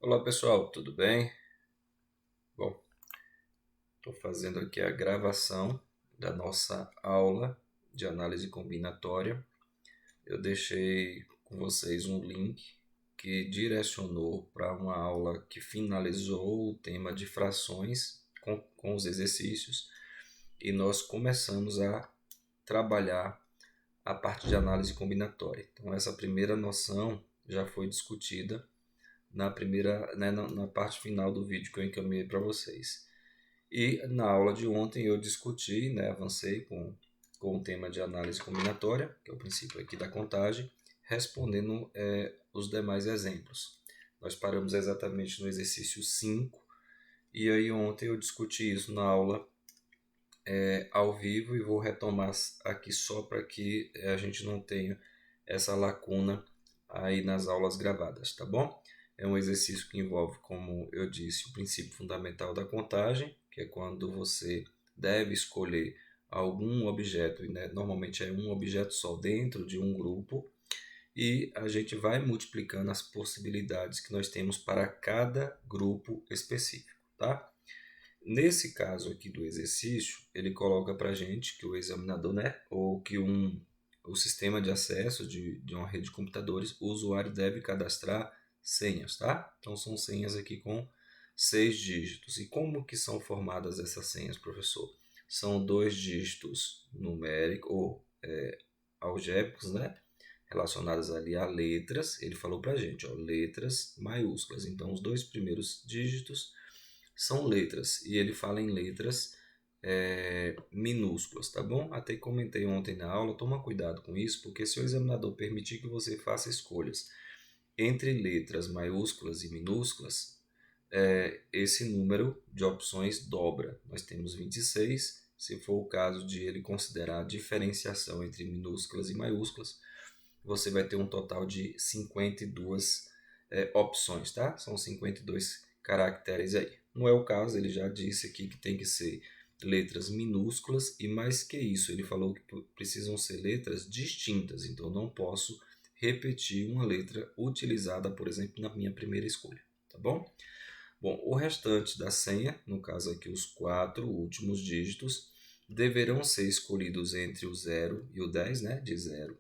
Olá pessoal, tudo bem? Bom, estou fazendo aqui a gravação da nossa aula de análise combinatória. Eu deixei com vocês um link que direcionou para uma aula que finalizou o tema de frações com os exercícios e nós começamos a trabalhar a parte de análise combinatória. Então, essa primeira noção já foi discutida na primeira, né, na parte final do vídeo que eu encaminhei para vocês. E na aula de ontem eu discuti, né, avancei com o tema de análise combinatória, que é o princípio aqui da contagem, respondendo os demais exemplos. Nós paramos exatamente no exercício 5, e aí ontem eu discuti isso na aula ao vivo e vou retomar aqui só para que a gente não tenha essa lacuna aí nas aulas gravadas, tá bom? É um exercício que envolve, como eu disse, o princípio fundamental da contagem, que é quando você deve escolher algum objeto, e né, normalmente é um objeto só dentro de um grupo, e a gente vai multiplicando as possibilidades que nós temos para cada grupo específico, tá? Nesse caso aqui do exercício, ele coloca para a gente que o examinador, né, ou que o sistema de acesso de uma rede de computadores, o usuário deve cadastrar senhas, tá? Então são senhas aqui com 6 dígitos. E como que são formadas essas senhas, professor? São 2 dígitos numéricos ou algébricos, né? Relacionados ali a letras. Ele falou para a gente, ó, letras maiúsculas. Então os dois primeiros dígitos são letras, e ele fala em letras minúsculas, tá bom? Até comentei ontem na aula, toma cuidado com isso, porque se o examinador permitir que você faça escolhas entre letras maiúsculas e minúsculas, esse número de opções dobra. Nós temos 26, se for o caso de ele considerar a diferenciação entre minúsculas e maiúsculas, você vai ter um total de 52 opções, tá? São 52 caracteres aí. Não é o caso, ele já disse aqui que tem que ser letras minúsculas e mais que isso, ele falou que precisam ser letras distintas, então não posso repetir uma letra utilizada, por exemplo, na minha primeira escolha, tá bom? Bom, o restante da senha, no caso aqui os 4 últimos dígitos, deverão ser escolhidos entre o 0 e o 10, né? De 0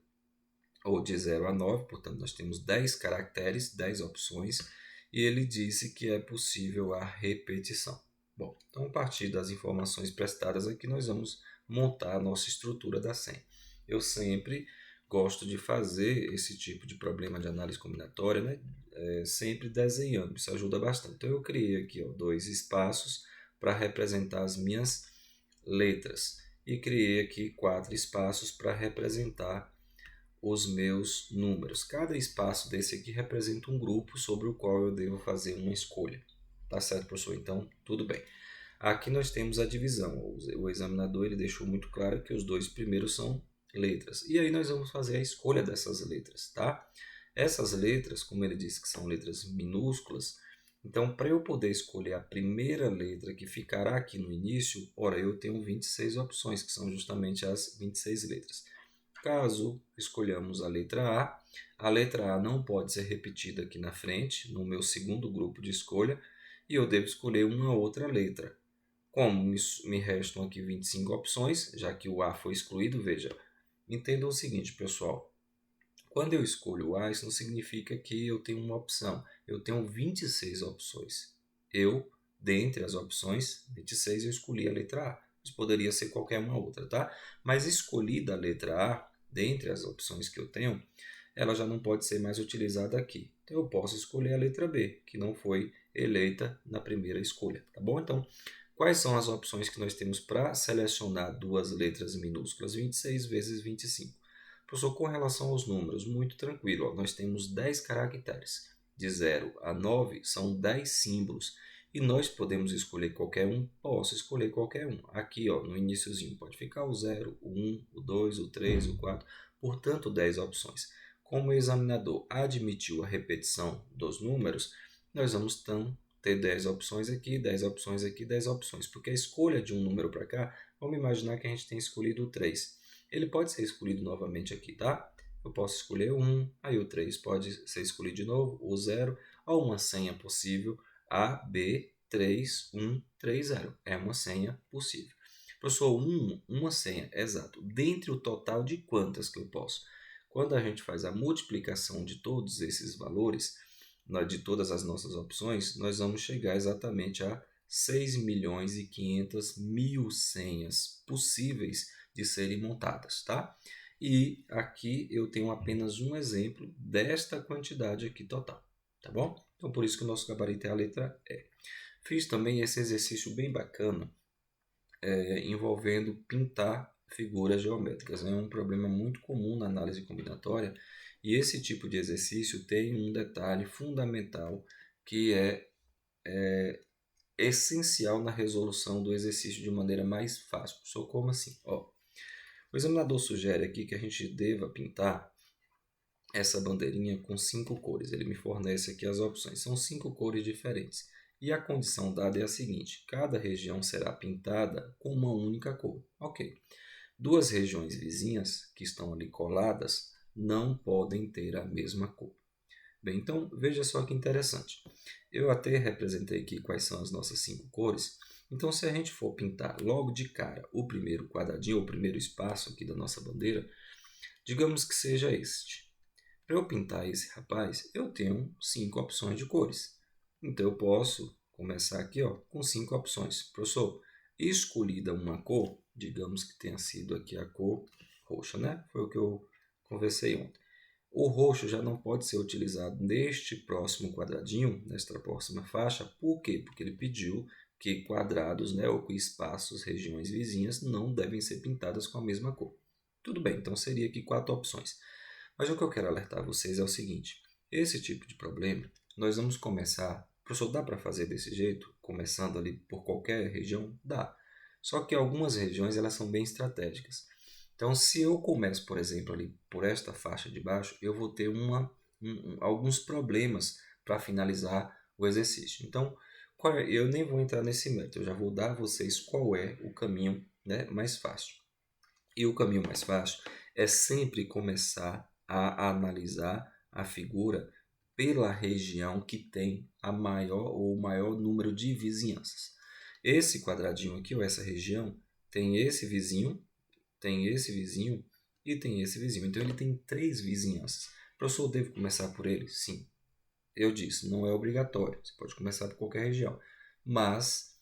ou de 0 a 9, portanto nós temos 10 caracteres, 10 opções, e ele disse que é possível a repetição. Bom, então a partir das informações prestadas aqui nós vamos montar a nossa estrutura da senha. Eu sempre gosto de fazer esse tipo de problema de análise combinatória, né? Sempre desenhando, isso ajuda bastante. Então eu criei aqui, ó, 2 espaços para representar as minhas letras e criei aqui 4 espaços para representar os meus números. Cada espaço desse aqui representa um grupo sobre o qual eu devo fazer uma escolha. Tá certo, professor? Então, tudo bem. Aqui nós temos a divisão. O examinador ele deixou muito claro que os dois primeiros são letras. E aí nós vamos fazer a escolha dessas letras, tá? Essas letras, como ele disse que são letras minúsculas, então para eu poder escolher a primeira letra que ficará aqui no início, ora, eu tenho 26 opções, que são justamente as 26 letras. Caso escolhamos a letra A não pode ser repetida aqui na frente, no meu segundo grupo de escolha, e eu devo escolher uma outra letra. Como me restam aqui 25 opções, já que o A foi excluído, veja, entendam o seguinte, pessoal. Quando eu escolho o A, isso não significa que eu tenho uma opção. Eu tenho 26 opções. Dentre as opções 26, eu escolhi a letra A. Mas poderia ser qualquer uma outra, tá? Mas escolhida a letra A, dentre as opções que eu tenho, ela já não pode ser mais utilizada aqui. Então eu posso escolher a letra B, que não foi eleita na primeira escolha, tá bom? Então, quais são as opções que nós temos para selecionar duas letras minúsculas? 26 vezes 25. Professor, com relação aos números, muito tranquilo. Ó, nós temos 10 caracteres. De 0 a 9 são 10 símbolos. E nós podemos escolher qualquer um? Posso escolher qualquer um. Aqui, ó, no iníciozinho, pode ficar o 0, o 1, o 2, o 3, o 4. Portanto, 10 opções. Como o examinador admitiu a repetição dos números, nós vamos então ter 10 opções aqui, 10 opções aqui, 10 opções. Porque a escolha de um número para cá, vamos imaginar que a gente tem escolhido o 3. Ele pode ser escolhido novamente aqui, tá? Eu posso escolher o 1, aí o 3 pode ser escolhido de novo, o 0. ou uma senha possível AB3130. É uma senha possível. Professor, uma senha, exato. Dentre o total de quantas que eu posso? Quando a gente faz a multiplicação de todos esses valores, de todas as nossas opções, nós vamos chegar exatamente a 6.500.000 senhas possíveis de serem montadas, tá? E aqui eu tenho apenas um exemplo desta quantidade aqui total, tá bom? Então, por isso que o nosso gabarito é a letra E. Fiz também esse exercício bem bacana, envolvendo pintar figuras geométricas. É um problema muito comum na análise combinatória e esse tipo de exercício tem um detalhe fundamental que é essencial na resolução do exercício de maneira mais fácil. Só como assim? Ó, o examinador sugere aqui que a gente deva pintar essa bandeirinha com 5 cores. Ele me fornece aqui as opções. São 5 cores diferentes. E a condição dada é a seguinte: cada região será pintada com uma única cor. Ok. Duas regiões vizinhas que estão ali coladas não podem ter a mesma cor. Bem, então veja só que interessante. Eu até representei aqui quais são as nossas 5 cores. Então, se a gente for pintar logo de cara o primeiro quadradinho, o primeiro espaço aqui da nossa bandeira, digamos que seja este. Para eu pintar esse rapaz, eu tenho 5 opções de cores. Então, eu posso começar aqui com 5 opções. Professor, escolhida uma cor, digamos que tenha sido aqui a cor roxa, né? Foi o que eu conversei ontem. O roxo já não pode ser utilizado neste próximo quadradinho, nesta próxima faixa. Por quê? Porque ele pediu que quadrados, né, ou que espaços, regiões vizinhas, não devem ser pintadas com a mesma cor. Tudo bem, então seria aqui 4 opções. Mas o que eu quero alertar vocês é o seguinte: esse tipo de problema, nós vamos começar. Professor, dá para fazer desse jeito? Começando ali por qualquer região? Dá. Só que algumas regiões elas são bem estratégicas. Então, se eu começo, por exemplo, ali por esta faixa de baixo, eu vou ter alguns problemas para finalizar o exercício. Então, eu nem vou entrar nesse método, eu já vou dar a vocês qual é o caminho, né, mais fácil. E o caminho mais fácil é sempre começar a analisar a figura pela região que tem a maior ou o maior número de vizinhanças. Esse quadradinho aqui, ou essa região, tem esse vizinho, tem esse vizinho e tem esse vizinho. Então, ele tem 3 vizinhanças. Professor, eu devo começar por ele? Sim. Eu disse, não é obrigatório. Você pode começar por qualquer região. Mas,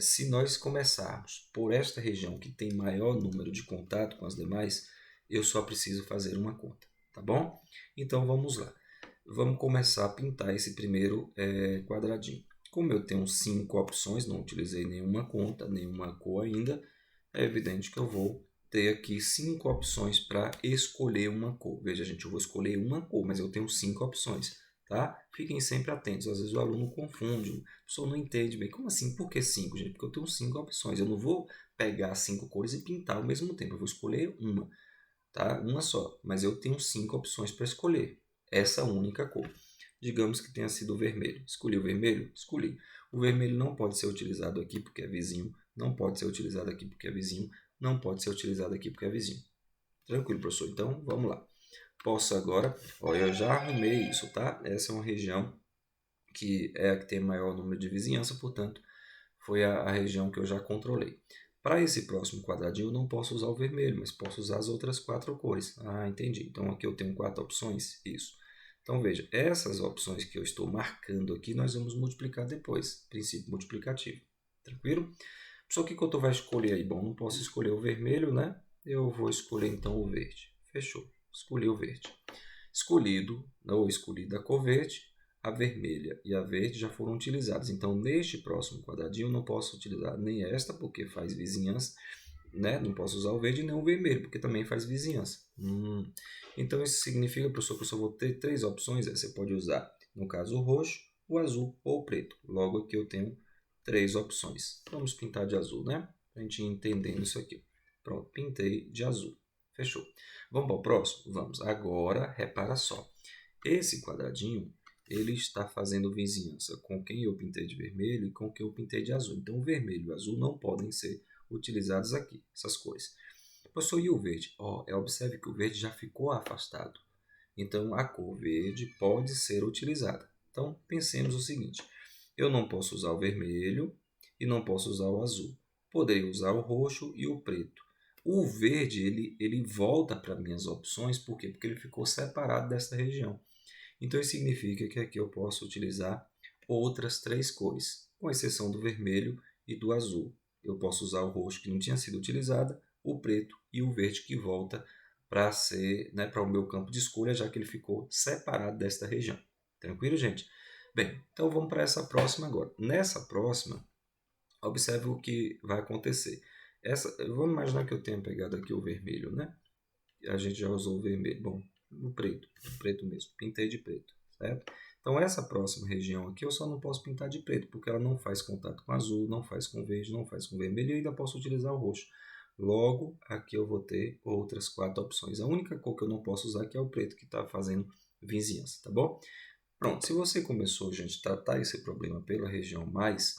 se nós começarmos por esta região que tem maior número de contato com as demais, eu só preciso fazer uma conta. Tá bom? Então, vamos lá. Vamos começar a pintar esse primeiro quadradinho. Como eu tenho 5 opções, não utilizei nenhuma conta, nenhuma cor ainda, é evidente que eu vou ter aqui 5 opções para escolher uma cor. Veja, gente, eu vou escolher uma cor, mas eu tenho 5 opções, tá? Fiquem sempre atentos, às vezes o aluno confunde, o professor não entende bem. Como assim? Por que 5, gente? Porque eu tenho 5 opções. Eu não vou pegar 5 cores e pintar ao mesmo tempo, eu vou escolher uma, tá? Uma só, mas eu tenho 5 opções para escolher essa única cor. Digamos que tenha sido o vermelho. Escolhi o vermelho? Escolhi. O vermelho não pode ser utilizado aqui porque é vizinho, não pode ser utilizado aqui porque é vizinho, não pode ser utilizado aqui porque é vizinho. Tranquilo, professor? Então, vamos lá. Posso agora... Olha, eu já arrumei isso, tá? Essa é uma região que é a que tem maior número de vizinhança, portanto, foi a região que eu já controlei. Para esse próximo quadradinho, eu não posso usar o vermelho, mas posso usar as outras 4 cores. Ah, entendi. Então, aqui eu tenho 4 opções. Isso. Então, veja, essas opções que eu estou marcando aqui, nós vamos multiplicar depois. Princípio multiplicativo. Tranquilo? Só que eu vai escolher aí? Bom, não posso escolher o vermelho, né? Eu vou escolher então o verde. Fechou. Escolhi o verde. Escolhido, ou escolhida a cor verde, a vermelha e a verde já foram utilizadas. Então, neste próximo quadradinho, eu não posso utilizar nem esta, porque faz vizinhança, né? Não posso usar o verde nem o vermelho, porque também faz vizinhança. Então, isso significa, professor, que eu só vou ter 3 opções. Você pode usar, no caso, o roxo, o azul ou o preto. Logo aqui eu tenho 3 opções. Vamos pintar de azul, né? Para a gente ir entendendo isso aqui. Pronto, pintei de azul. Fechou. Vamos para o próximo? Vamos. Agora, repara só. Esse quadradinho, ele está fazendo vizinhança com quem eu pintei de vermelho e com quem eu pintei de azul. Então, o vermelho e o azul não podem ser utilizados aqui, essas cores. Professor, e o verde? Observe que o verde já ficou afastado. Então, a cor verde pode ser utilizada. Então, pensemos o seguinte, eu não posso usar o vermelho e não posso usar o azul. Poderia usar o roxo e o preto. O verde, ele volta para minhas opções, por quê? Porque ele ficou separado dessa região. Então, isso significa que aqui eu posso utilizar outras 3 cores, com exceção do vermelho e do azul. Eu posso usar o roxo, que não tinha sido utilizado, o preto e o verde, que volta para ser, né, para o meu campo de escolha, já que ele ficou separado desta região. Tranquilo, gente? Bem, então vamos para essa próxima agora. Nessa próxima, observe o que vai acontecer. Vamos imaginar que eu tenha pegado aqui o vermelho, né? A gente já usou o vermelho. Bom, o preto mesmo. Pintei de preto, certo? Então, essa próxima região aqui eu só não posso pintar de preto, porque ela não faz contato com azul, não faz com verde, não faz com vermelho, e ainda posso utilizar o roxo. Logo, aqui eu vou ter outras 4 opções. A única cor que eu não posso usar aqui é o preto, que está fazendo vizinhança, tá bom? Pronto, se você começou, gente, a tratar esse problema pela região mais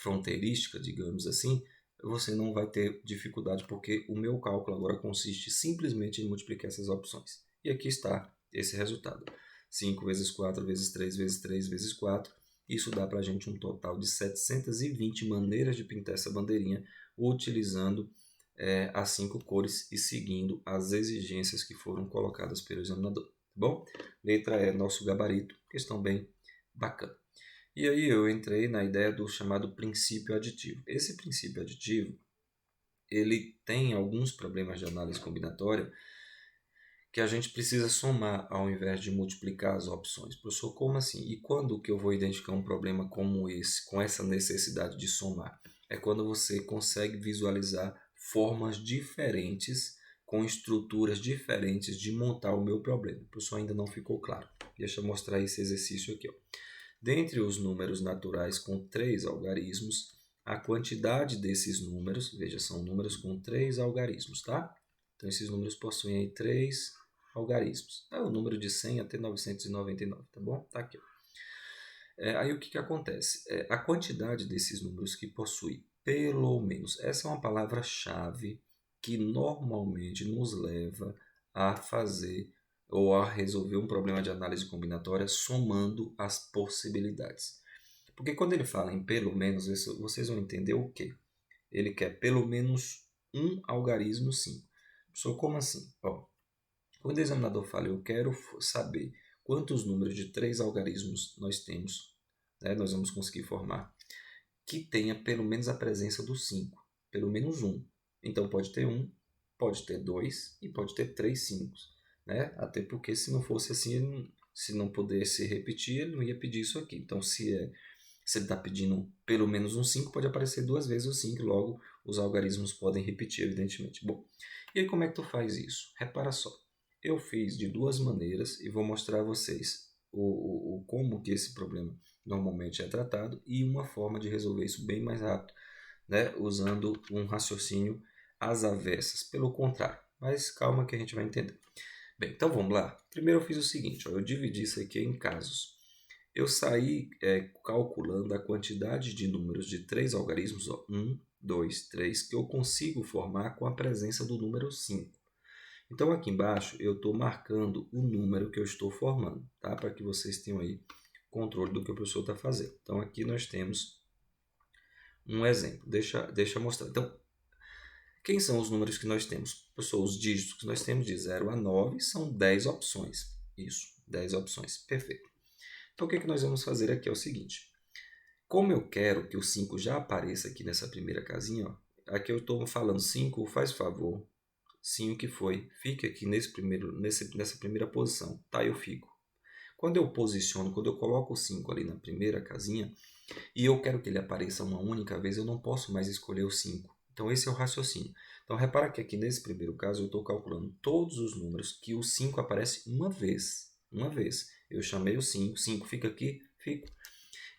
fronteirística, digamos assim, você não vai ter dificuldade, porque o meu cálculo agora consiste simplesmente em multiplicar essas opções. E aqui está esse resultado. 5 vezes 4 vezes 3 vezes 3 vezes 4. Isso dá para a gente um total de 720 maneiras de pintar essa bandeirinha, utilizando as 5 cores e seguindo as exigências que foram colocadas pelo examinador. Tá bom? Letra E, nosso gabarito, questão bem bacana. E aí eu entrei na ideia do chamado princípio aditivo. Esse princípio aditivo, ele tem alguns problemas de análise combinatória que a gente precisa somar ao invés de multiplicar as opções. Professor, como assim? E quando que eu vou identificar um problema como esse, com essa necessidade de somar? É quando você consegue visualizar formas diferentes, com estruturas diferentes de montar o meu problema. Professor, ainda não ficou claro. Deixa eu mostrar esse exercício aqui, ó. Dentre os números naturais com 3 algarismos, a quantidade desses números, veja, são números com 3 algarismos, tá? Então, esses números possuem aí 3 algarismos. É o número de 100 até 999, tá bom? Tá aqui. Aí o que acontece? A quantidade desses números que possui pelo menos, essa é uma palavra-chave que normalmente nos leva a fazer ou a resolver um problema de análise combinatória somando as possibilidades. Porque quando ele fala em pelo menos, vocês vão entender o quê? Ele quer pelo menos um algarismo 5. Só como assim? Ó, quando o examinador fala, eu quero saber quantos números de 3 algarismos nós temos, né, nós vamos conseguir formar, que tenha pelo menos a presença do 5, pelo menos um. Então pode ter 1, pode ter 2 e pode ter 3 5. Né? Até porque se não fosse assim, se não pudesse repetir, ele não ia pedir isso aqui. Então se ele está pedindo pelo menos um 5, pode aparecer 2 vezes o 5, logo os algarismos podem repetir, evidentemente. Bom, e aí como é que tu faz isso? Repara só, eu fiz de 2 maneiras e vou mostrar a vocês como que esse problema normalmente é tratado e uma forma de resolver isso bem mais rápido, né? Usando um raciocínio às avessas, pelo contrário. Mas calma que a gente vai entender. Bem, então vamos lá. Primeiro eu fiz o seguinte, ó, eu dividi isso aqui em casos. Eu saí calculando a quantidade de números de 3 algarismos, ó, 1, 2, 3, que eu consigo formar com a presença do número 5. Então aqui embaixo eu estou marcando o número que eu estou formando, tá? Para que vocês tenham aí controle do que o professor está fazendo. Então aqui nós temos um exemplo. Deixa eu mostrar. Então, quem são os números que nós temos? Professor, os dígitos que nós temos de 0 a 9 são 10 opções. Isso, 10 opções. Perfeito. Então o que nós vamos fazer aqui é o seguinte. Como eu quero que o 5 já apareça aqui nessa primeira casinha, ó, aqui eu estou falando 5, faz favor. Sim, o que foi? Fique aqui nessa primeira posição. Tá, eu fico. Quando eu posiciono, quando eu coloco o 5 ali na primeira casinha, e eu quero que ele apareça uma única vez, eu não posso mais escolher o 5. Então esse é o raciocínio. Então repara que aqui nesse primeiro caso eu estou calculando todos os números que o 5 aparece uma vez. Uma vez. Eu chamei o 5, 5 fica aqui, fico.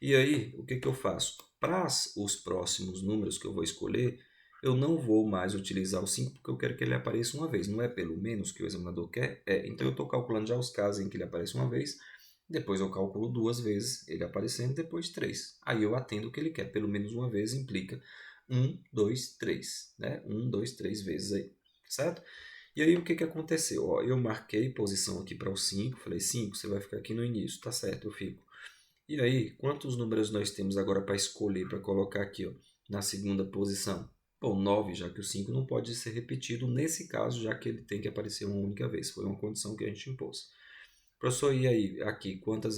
E aí, o que eu faço? Para os próximos números que eu vou escolher, eu não vou mais utilizar o 5 porque eu quero que ele apareça uma vez. Não é pelo menos que o examinador quer? Então eu estou calculando já os casos em que ele aparece uma vez. Depois eu calculo 2 vezes ele aparecendo, depois 3. Aí eu atendo o que ele quer. Pelo menos uma vez implica 1, 2, 3. Né? 1, 2, 3 vezes aí. Certo? E aí o que aconteceu? Ó, eu marquei posição aqui para o 5, falei 5, você vai ficar aqui no início, tá certo, eu fico. E aí, quantos números nós temos agora para escolher, para colocar aqui, ó, na segunda posição? Bom, 9, já que o 5 não pode ser repetido nesse caso, já que ele tem que aparecer uma única vez. Foi uma condição que a gente impôs. Professor, e aí, aqui, quantos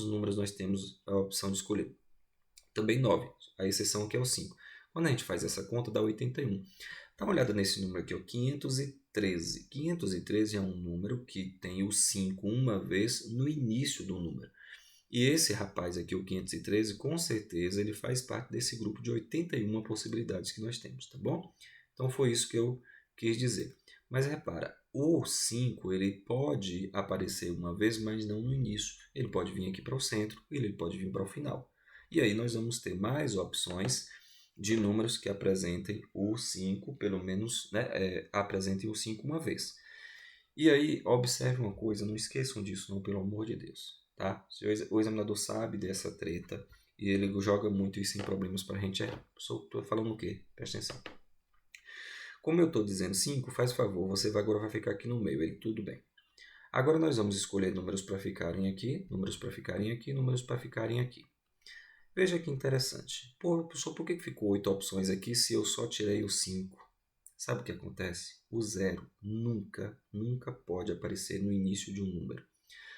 números nós temos a opção de escolher? Também 9. A exceção aqui é o 5. Quando a gente faz essa conta, dá 81. Dá uma olhada nesse número aqui, ó, 513. 513 é um número que tem o 5 uma vez no início do número. E esse rapaz aqui, o 513, com certeza ele faz parte desse grupo de 81 possibilidades que nós temos, tá bom? Então foi isso que eu quis dizer. Mas repara, o 5 ele pode aparecer uma vez, mas não no início. Ele pode vir aqui para o centro, ele pode vir para o final. E aí nós vamos ter mais opções de números que apresentem o 5, pelo menos, né, apresentem o 5 uma vez. E aí, observe uma coisa, não esqueçam disso, não, pelo amor de Deus. Tá? O examinador sabe dessa treta e ele joga muito isso em problemas para a gente errar. Estou falando o quê? Presta atenção. Como eu estou dizendo 5, faz favor, você agora vai ficar aqui no meio, ele tudo bem. Agora nós vamos escolher números para ficarem aqui, números para ficarem aqui, números para ficarem aqui. Veja que interessante. Professor, por que ficou 8 opções aqui se eu só tirei o 5? Sabe o que acontece? O 0 nunca pode aparecer no início de um número.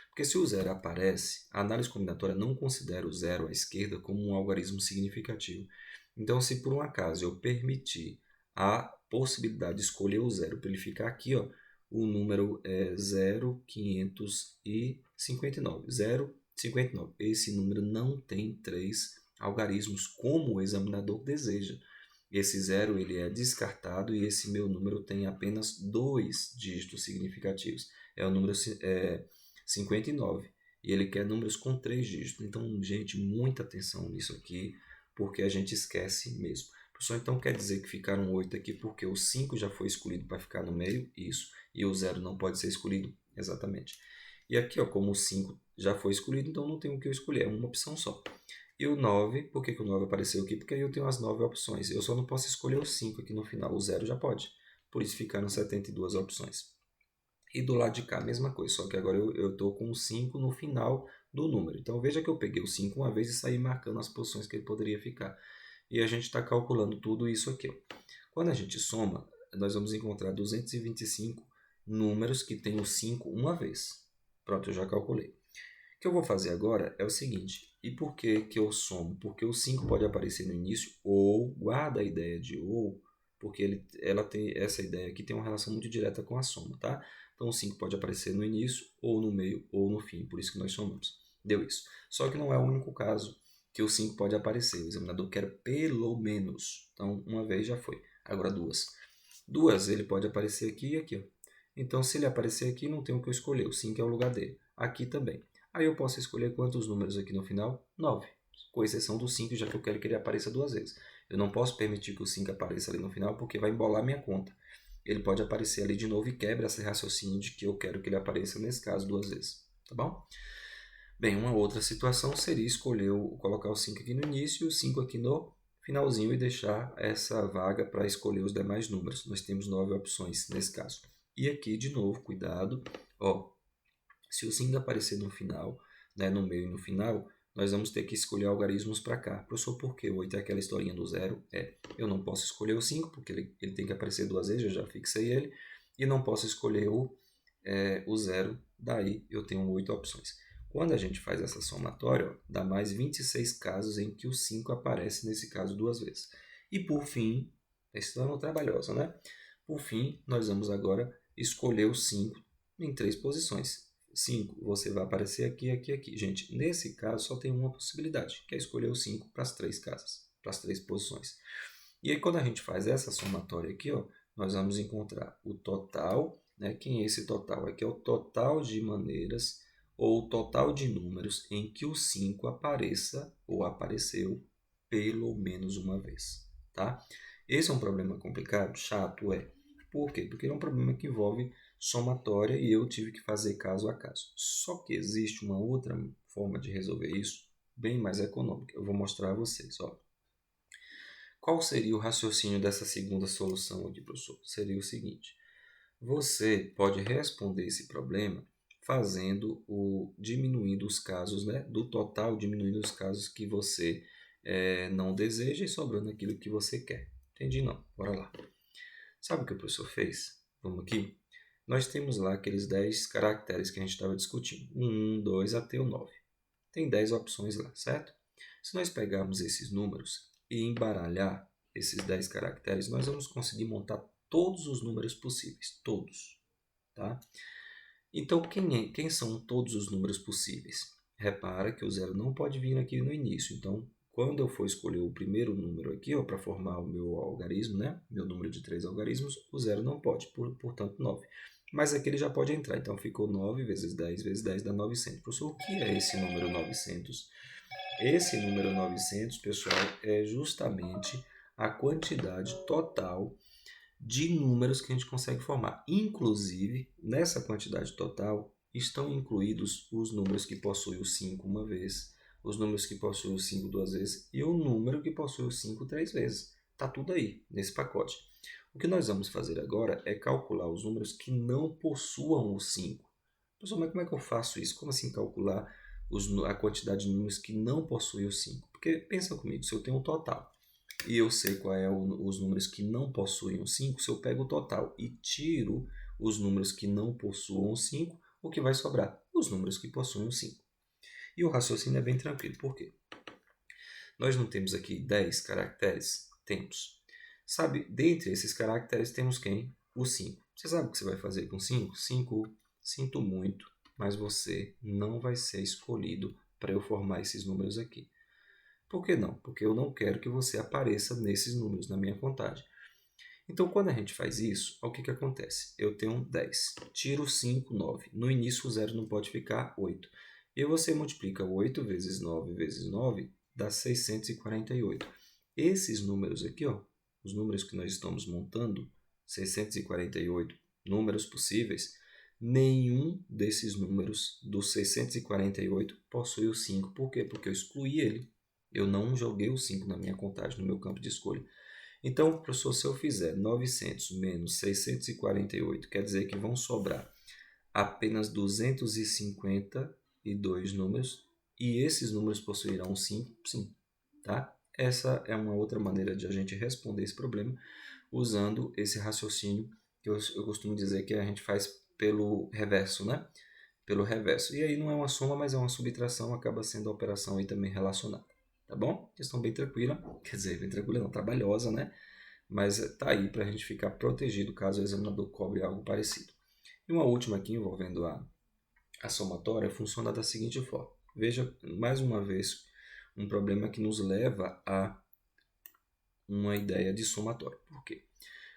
Porque se o 0 aparece, a análise combinatória não considera o 0 à esquerda como um algarismo significativo. Então, se por um acaso eu permitir a possibilidade de escolher o 0 para ele ficar aqui, ó, o número é 0,559. 0,59. Esse número não tem 3 algarismos como o examinador deseja. Esse 0 ele é descartado e esse meu número tem apenas 2 dígitos significativos. É o número 59. E ele quer números com 3 dígitos. Então, gente, muita atenção nisso aqui, porque a gente esquece mesmo. Professor, então quer dizer que ficaram 8 aqui porque o 5 já foi escolhido para ficar no meio? Isso. E o 0 não pode ser escolhido? Exatamente. E aqui, ó, como o 5 já foi escolhido, então não tem o que eu escolher, é uma opção só. E o 9, por que o 9 apareceu aqui? Porque aí eu tenho as 9 opções. Eu só não posso escolher o 5 aqui no final. O 0 já pode. Por isso ficaram 72 opções. E do lado de cá, a mesma coisa, só que agora eu estou com o 5 no final do número. Então veja que eu peguei o 5 uma vez e saí marcando as posições que ele poderia ficar. E a gente está calculando tudo isso aqui. Ó. Quando a gente soma, nós vamos encontrar 225 números que têm o 5 uma vez. Pronto, eu já calculei. O que eu vou fazer agora é o seguinte. E por que eu somo? Porque o 5 pode aparecer no início ou, guarda a ideia de ou, porque ela tem essa ideia aqui tem uma relação muito direta com a soma, tá? Então o 5 pode aparecer no início, ou no meio, ou no fim, por isso que nós somamos. Deu isso. Só que não é o único caso que o 5 pode aparecer. O examinador quer pelo menos. Então, uma vez já foi. Agora duas. Duas, ele pode aparecer aqui e aqui. Ó. Então, se ele aparecer aqui, não tem o que eu escolher. O 5 é o lugar dele. Aqui também. Aí eu posso escolher quantos números aqui no final? 9. Com exceção do 5, já que eu quero que ele apareça duas vezes. Eu não posso permitir que o 5 apareça ali no final, porque vai embolar minha conta. Ele pode aparecer ali de novo e quebra esse raciocínio de que eu quero que ele apareça, nesse caso, duas vezes. Tá bom? Bem, uma outra situação seria escolher colocar o 5 aqui no início e o 5 aqui no finalzinho e deixar essa vaga para escolher os demais números. Nós temos 9 opções nesse caso. E aqui, de novo, cuidado. Ó, se o 5 aparecer no final, né, no meio e no final, nós vamos ter que escolher algarismos para cá. Professor, por quê? O 8 é aquela historinha do zero? Eu não posso escolher o 5, porque ele tem que aparecer duas vezes, eu já fixei ele. E não posso escolher o 0, daí eu tenho 8 opções. Quando a gente faz essa somatória, ó, dá mais 26 casos em que o 5 aparece, nesse caso, duas vezes. E por fim, estando trabalhosa, né? Por fim, nós vamos agora escolher o 5 em 3 posições. 5, você vai aparecer aqui, aqui, aqui. Gente, nesse caso só tem uma possibilidade, que é escolher o 5 para as 3 casas, para as 3 posições. E aí quando a gente faz essa somatória aqui, ó, nós vamos encontrar o total, né? Quem é esse total? Aqui é o total de maneiras ou o total de números em que o 5 apareça ou apareceu pelo menos uma vez, tá? Esse é um problema complicado, chato, é. Por quê? Porque é um problema que envolve somatória e eu tive que fazer caso a caso. Só que existe uma outra forma de resolver isso, bem mais econômica. Eu vou mostrar a vocês. Ó. Qual seria o raciocínio dessa segunda solução aqui, professor? Seria o seguinte. Você pode responder esse problema diminuindo os casos, né, do total, diminuindo os casos que você não deseja e sobrando aquilo que você quer. Entendi não? Bora lá. Sabe o que o professor fez? Vamos aqui? Nós temos lá aqueles 10 caracteres que a gente estava discutindo. 1, 2 até o 9. Tem 10 opções lá, certo? Se nós pegarmos esses números e embaralhar esses 10 caracteres, nós vamos conseguir montar todos os números possíveis. Todos. Tá? Então, quem são todos os números possíveis? Repara que o zero não pode vir aqui no início. Então, quando eu for escolher o primeiro número aqui, para formar o meu algarismo, né? Meu número de 3 algarismos, o zero não pode, portanto 9. Mas aqui ele já pode entrar. Então, ficou 9 vezes 10 dá 900. Professor, o que é esse número 900? Esse número 900, pessoal, é justamente a quantidade total de números que a gente consegue formar. Inclusive, nessa quantidade total, estão incluídos os números que possuem o 5 uma vez, os números que possuem o 5 duas vezes e o número que possui o 5 três vezes. Está tudo aí, nesse pacote. O que nós vamos fazer agora é calcular os números que não possuam o 5. Pessoal, mas como é que eu faço isso? Como assim calcular a quantidade de números que não possuem o 5? Porque pensa comigo, se eu tenho um total e eu sei qual é os números que não possuem o 5, se eu pego o total e tiro os números que não possuam o 5, o que vai sobrar? Os números que possuem o 5. E o raciocínio é bem tranquilo. Por quê? Nós não temos aqui 10 caracteres? Temos. Sabe, dentre esses caracteres temos quem? O 5. Você sabe o que você vai fazer com 5? 5, sinto muito, mas você não vai ser escolhido para eu formar esses números aqui. Por que não? Porque eu não quero que você apareça nesses números na minha contagem. Então, quando a gente faz isso, o que acontece? Eu tenho 10, tiro 5, 9. No início, o zero não pode ficar 8. E você multiplica 8 vezes 9, dá 648. Esses números aqui, ó, os números que nós estamos montando, 648 números possíveis, nenhum desses números dos 648 possui o 5. Por quê? Porque eu excluí ele. Eu não joguei o 5 na minha contagem, no meu campo de escolha. Então, professor, se eu fizer 900 menos 648, quer dizer que vão sobrar apenas 252 números, e esses números possuirão 5? Sim, tá? Essa é uma outra maneira de a gente responder esse problema, usando esse raciocínio que eu costumo dizer que a gente faz pelo reverso, né? Pelo reverso. E aí não é uma soma, mas é uma subtração, acaba sendo a operação aí também relacionada. Tá bom? Questão bem tranquila, quer dizer, bem tranquila não, trabalhosa, né? Mas tá aí para a gente ficar protegido caso o examinador cobre algo parecido. E uma última aqui envolvendo a somatória funciona da seguinte forma. Veja mais uma vez um problema que nos leva a uma ideia de somatória. Por quê?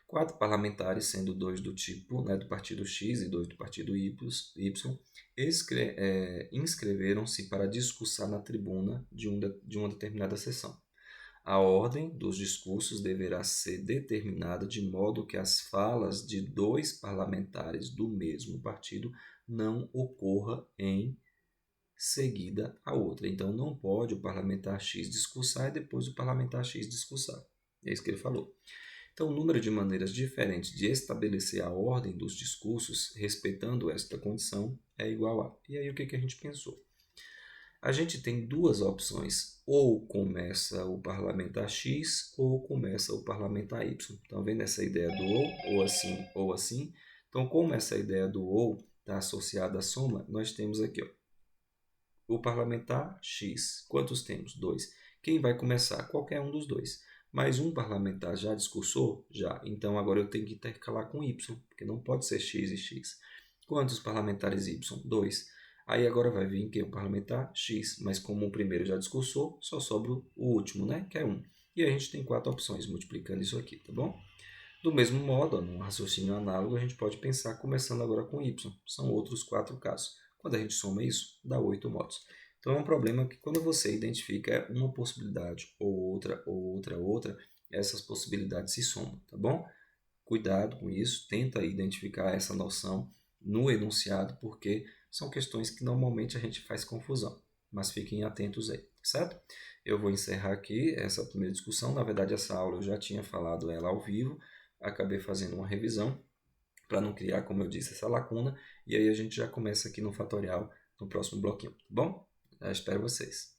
4 parlamentares, sendo 2 do tipo, né, do partido X e 2 do partido Y, inscreveram-se para discursar na tribuna de uma determinada sessão. A ordem dos discursos deverá ser determinada de modo que as falas de 2 parlamentares do mesmo partido não ocorra em seguida a outra. Então, não pode o parlamentar X discursar e depois o parlamentar X discursar. É isso que ele falou. Então, o número de maneiras diferentes de estabelecer a ordem dos discursos, respeitando esta condição, é igual a. E aí, o que a gente pensou? A gente tem duas opções, ou começa o parlamentar X, ou começa o parlamentar Y. Estão vendo essa ideia do ou assim, ou assim? Então, como essa ideia do ou está associada à soma, nós temos aqui ó, o parlamentar X. Quantos temos? 2. Quem vai começar? Qualquer um dos dois. Mas um parlamentar já discursou? Já. Então, agora eu tenho que intercalar com Y, porque não pode ser X e X. Quantos parlamentares Y? 2. Aí agora vai vir quem? O parlamentar X. Mas como o primeiro já discursou, só sobra o último, né? Que é 1. E a gente tem 4 opções multiplicando isso aqui, tá bom? Do mesmo modo, num raciocínio análogo, a gente pode pensar começando agora com Y. São outros 4 casos. Quando a gente soma isso, dá 8 modos. Então é um problema que quando você identifica uma possibilidade ou outra, essas possibilidades se somam, tá bom? Cuidado com isso, tenta identificar essa noção no enunciado, porque são questões que normalmente a gente faz confusão, mas fiquem atentos aí, certo? Eu vou encerrar aqui essa primeira discussão, na verdade essa aula eu já tinha falado ela ao vivo, acabei fazendo uma revisão, para não criar, como eu disse, essa lacuna. E aí a gente já começa aqui no fatorial no próximo bloquinho, tá bom? Eu espero vocês.